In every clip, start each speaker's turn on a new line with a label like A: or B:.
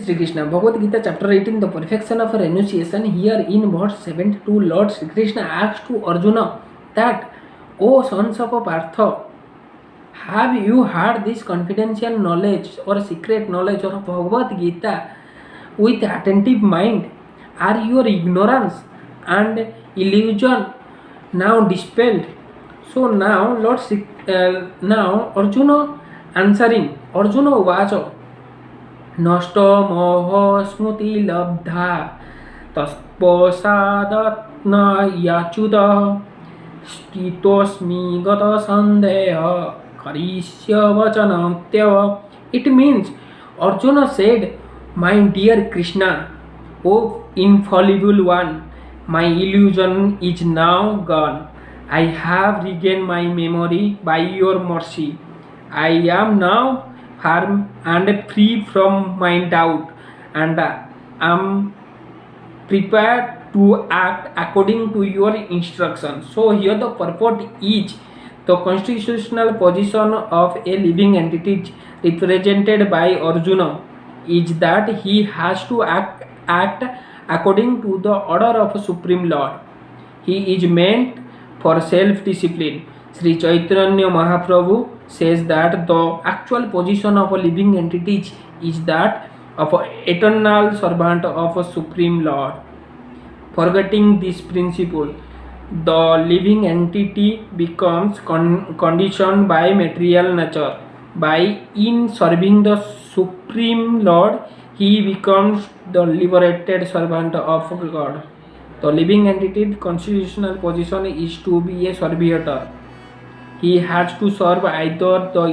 A: Sri Krishna, Bhagavad Gita chapter 18, the perfection of renunciation. Here in verse 72, Lord Sri Krishna asks to Arjuna that, O sons of Partha, have you heard this confidential knowledge or secret knowledge of Bhagavad Gita with attentive mind? Are your ignorance and illusion now dispelled? So now now Arjuna answering, Arjuna Vacha नष्ट मोह स्मृति लब्धा तत्पश्चादत्न याच्युत स्थितोऽस्मि गत संदेह करिष्य वचनं त्यव. It means Arjuna said, my dear Krishna, O infallible one, my illusion is now gone. I have regained my memory by your mercy. I am now firm and free from my doubt, and am prepared to act according to your instructions. So here the purport is the constitutional position of a living entity represented by Arjuna is that he has to act according to the order of Supreme Lord. He is meant for self-discipline. Sri Chaitanya Mahaprabhu says that the actual position of a living entity is that of an eternal servant of a Supreme Lord. Forgetting this principle, the living entity becomes conditioned by material nature. By in serving the Supreme Lord, he becomes the liberated servant of God. The living entity constitutional position is to be a servitor. He has to serve either the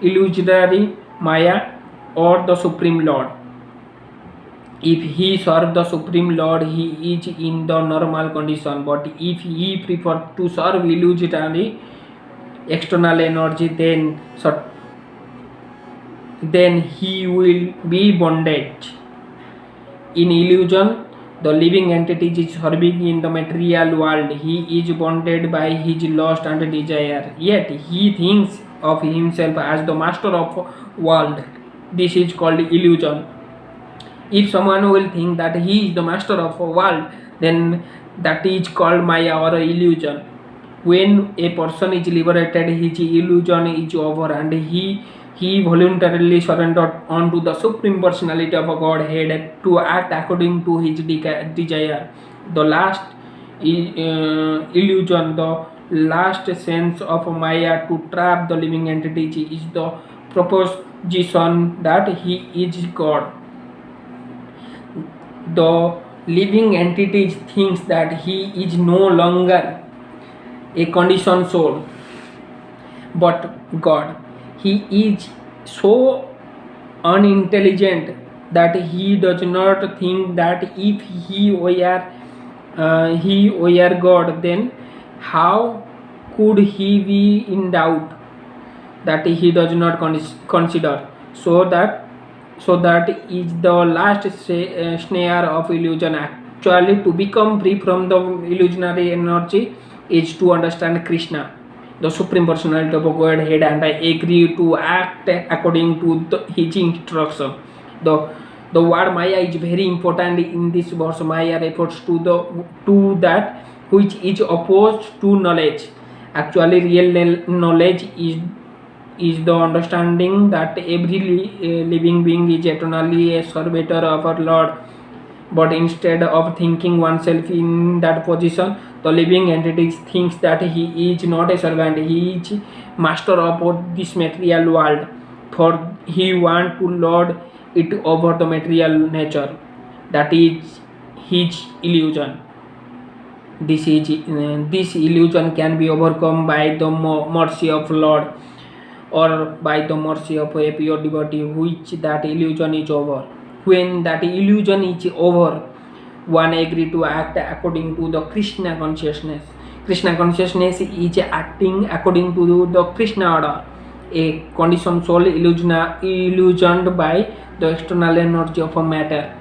A: illusory Maya or the Supreme Lord. If he serves the Supreme Lord, he is in the normal condition. But if he prefers to serve illusory external energy, then he will be bondage. In illusion, the living entity is serving in the material world. He is bonded by his lust and desire. Yet he thinks of himself as the master of world. This is called illusion. If someone will think that he is the master of a world, then that is called Maya or illusion. When a person is liberated, his illusion is over and he voluntarily surrendered unto the Supreme Personality of a Godhead to act according to his desire. The last illusion, the last sense of Maya to trap the living entity is the proposition that he is God. The living entity thinks that he is no longer a conditioned soul, but God. He is so unintelligent that he does not think that if he were God, then how could he be in doubt? That he does not consider. So that is the last snare of illusion. Actually, to become free from the illusionary energy is to understand Krishna, the Supreme Personality of Godhead, and I agree to act according to his instruction. The word Maya is very important in this verse. Maya refers to that which is opposed to knowledge. Actually, real knowledge is the understanding that every living being is eternally a servitor of our Lord. But instead of thinking oneself in that position, the living entity thinks that he is not a servant, he is master of this material world, for he wants to lord it over the material nature. That is his illusion. This illusion can be overcome by the mercy of Lord, or by the mercy of a pure devotee, which that illusion is over. When that illusion is over, one agree to act according to the Krishna consciousness. Krishna consciousness is acting according to the Krishna order. A conditioned soul illusioned by the external energy of a matter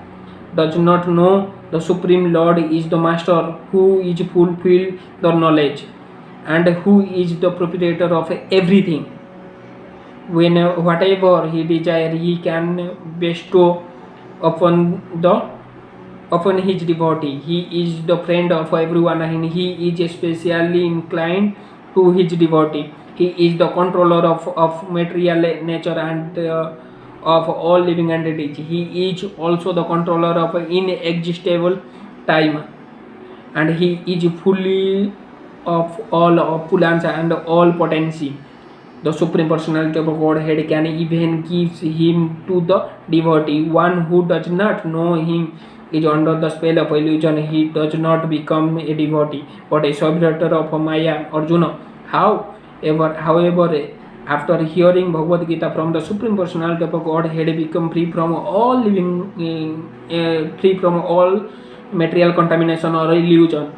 A: does not know the Supreme Lord is the master who is fulfilled the knowledge and who is the proprietor of everything. when whatever he desire he can bestow upon his devotee. He is the friend of everyone and he is especially inclined to his devotee. He is the controller of material nature and of all living entities. He is also the controller of inexhaustible time, and he is fully of all opulence and all potency. The Supreme Personality of Godhead can even give him to the devotee. One who does not know him is under the spell of illusion. He does not become a devotee, but a subjector of Maya. Arjuna. However, after hearing Bhagavad Gita from the Supreme Personality of Godhead, become free from all free from all material contamination or illusion.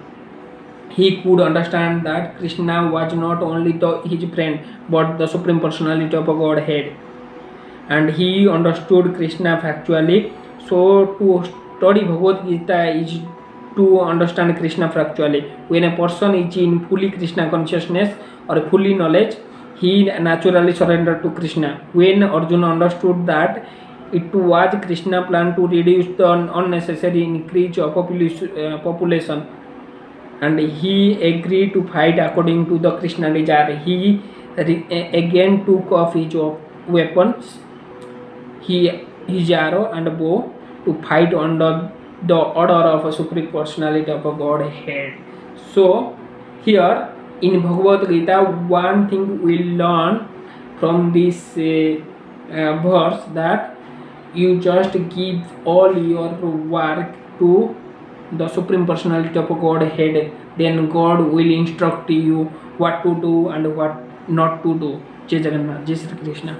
A: He could understand that Krishna was not only his friend but the Supreme Personality of Godhead, and he understood Krishna factually. So, to study Bhagavad Gita is to understand Krishna factually. When a person is in fully Krishna consciousness or fully knowledge, he naturally surrendered to Krishna. When Arjuna understood that it was Krishna plan to reduce the unnecessary increase of population, and he agreed to fight according to the Krishna desire. He again took off his weapons, his arrow and bow, to fight under the order of a Supreme Personality of a Godhead. So here in Bhagavad Gita, one thing we learn from this verse, that you just give all your work to the Supreme Personality of Godhead, then God will instruct you what to do and what not to do. Jai Jagannath, Jai Shri Krishna.